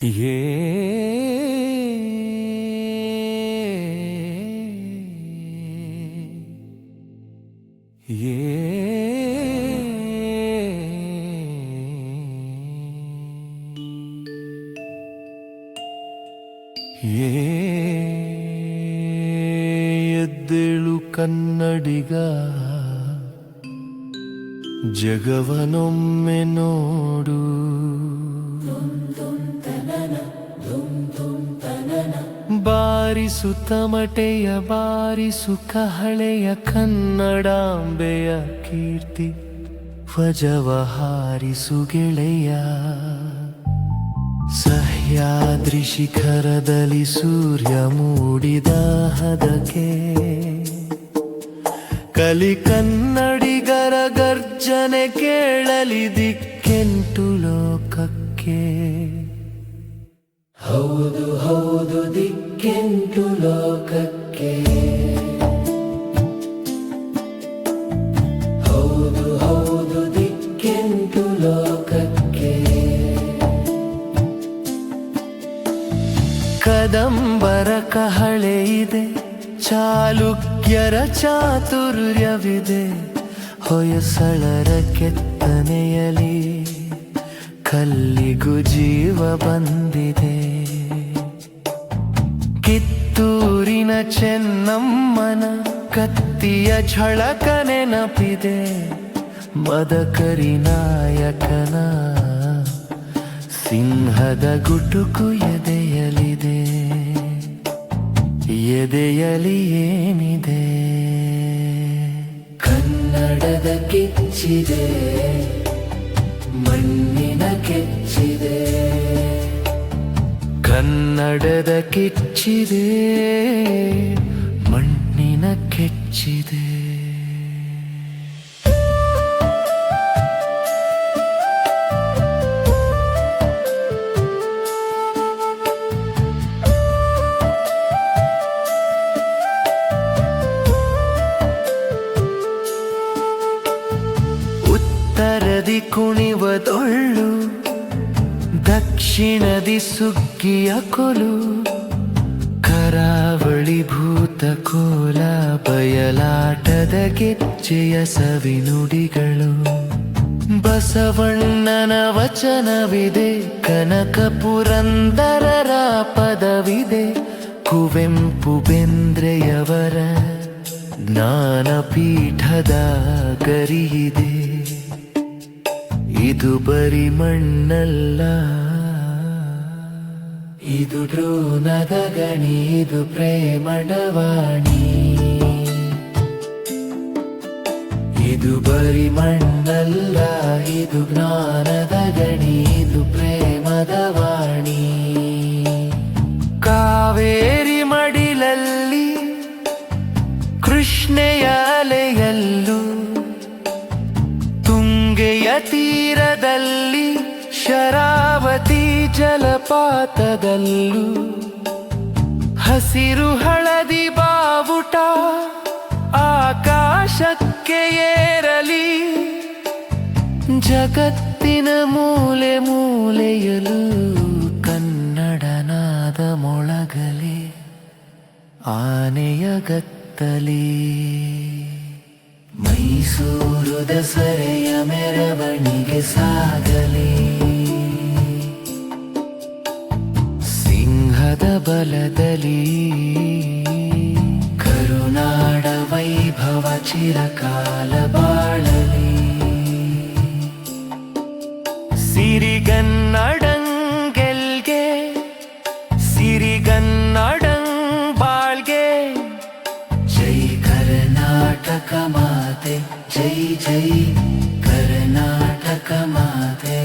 ये ಎದ್ದೇಳು ಕನ್ನಡಿಗ, ಜಗವನೊಮ್ಮೆ ನೋಡು. ಬಾರಿಸು ತಮಟೆಯ, ಬಾರಿಸು ಕಹಳೆಯ, ಕನ್ನಡಾಂಬೆಯ ಕೀರ್ತಿ ವಜವ ಹಾರಿಸು ಗೆಳೆಯ. ಸಹ್ಯಾದ್ರಿ ಶಿಖರದಲ್ಲಿ ಸೂರ್ಯ ಮೂಡಿದ ಹದಕ್ಕೆ ಕಲಿ ಕನ್ನಡಿಗರ ಗರ್ಜನೆ ಕೇಳಲಿ ದಿಕ್ಕೆಂಟು ಲೋಕಕ್ಕೆ. ಹೌದು ಹೌದು ದಿಕ್ಕೆಂಟು ಲೋಕಕ್ಕೆ, ಹೌದು ಹೌದು ದಿಕ್ಕೆಂಟು ಲೋಕಕ್ಕೆ. ಕದಂಬರ ಕಹಳೆ ಇದೆ, ಚಾಲುಕ್ಯರ ಚಾತುರ್ಯವಿದೆ, ಹೊಯ್ಸಳರ ಕೆತ್ತನೆಯಲಿ ಕಲ್ಲಿಗೂ ಜೀವ ಬಂದಿದೆ. ಕಿತ್ತೂರಿನ ಚೆನ್ನಮ್ಮನ ಕತ್ತಿಯ ಝಳಕ ನೆನಪಿದೆ, ಮದಕರಿ ನಾಯಕನ ಸಿಂಹದ ಗುಟುಕು ಎದೆಯಲಿದೆ. ಎದೆಯಲಿ ಏನಿದೆ? ಕನ್ನಡದ ಕಿಚ್ಚಿದೆ, ಮಣ್ಣಿನ ಕೆಚ್ಚಿದೆ. ಕನ್ನಡದ ಕಿಚ್ಚಿದೆ, ಮಣ್ಣಿನ ಕೆಚ್ಚಿದೆ. ಉತ್ತರದಿ ಕುಣಿವದೊಳ್ಳು, ದಕ್ಷಿಣದಿ ಸುಗ್ಗಿಯ ಕೊಲು, ಕರಾವಳಿ ಭೂತ ಕೋಲ, ಬಯಲಾಟದ ಗೆಜ್ಜೆಯ ಸವಿನುಡಿಗಳು. ಬಸವಣ್ಣನ ವಚನವಿದೆ, ಕನಕ ಪುರಂದರರ ಪದವಿದೆ, ಕುವೆಂಪು ಬೇಂದ್ರೆಯವರ ಜ್ಞಾನಪೀಠದ ಗರಿಯಿದೆ. ಇದು ಬರಿ ಮಣ್ಣಲ್ಲ, ಇದು ಡ್ರೋನದ ಗಣಿ, ಇದು ಪ್ರೇಮಡವಾಣಿ. ಇದು ಬರಿ ಮಣ್ಣಲ್ಲ, ಇದು ಜ್ಞಾನದ ಗಣಿ, ಇದು ಪ್ರೇಮದ ವಾಣಿ. ಕಾವೇರಿ ಮಡಿಲಲ್ಲಿ ಕೃಷ್ಣೆಯ ಅಲೆಯಲ್ಲೂ, ತುಂಗೆಯ ತೀರದಲ್ಲಿ ಶರಾವತಿ ಜಲಪಾತದಲ್ಲೂ, ಹಸಿರು ಹಳದಿ ಬಾವುಟ ಆಕಾಶಕ್ಕೆ ಏರಲಿ. ಜಗತ್ತಿನ ಮೂಲೆ ಮೂಲೆಯಲ್ಲೂ ಕನ್ನಡನಾದ ಮೊಳಗಲಿ. ಆನೆಯ ಗತ್ತಲಿ ಮೈಸೂರು ದಸರೆಯ ಮೆರವಣಿಗೆ ಸಾಗಲಿ. ಸಿಂಹದ ಬಲದಲ್ಲಿ ಕರುನಾಡ ವೈಭವ ಚಿರಕಾಲ ಬಾಳಲಿ. ಸಿರಿಗನ್ನಡಂಗೆಲ್ಗೆ, ಸಿರಿಗನ್ನಡಂಗ್ ಬಾಳ್ಗೆ. ಜೈ ಕರ್ನಾಟಕ ಮಾತೆ, ಜೈ ಜೈ ಕರ್ನಾಟಕ ಮಾತೆ.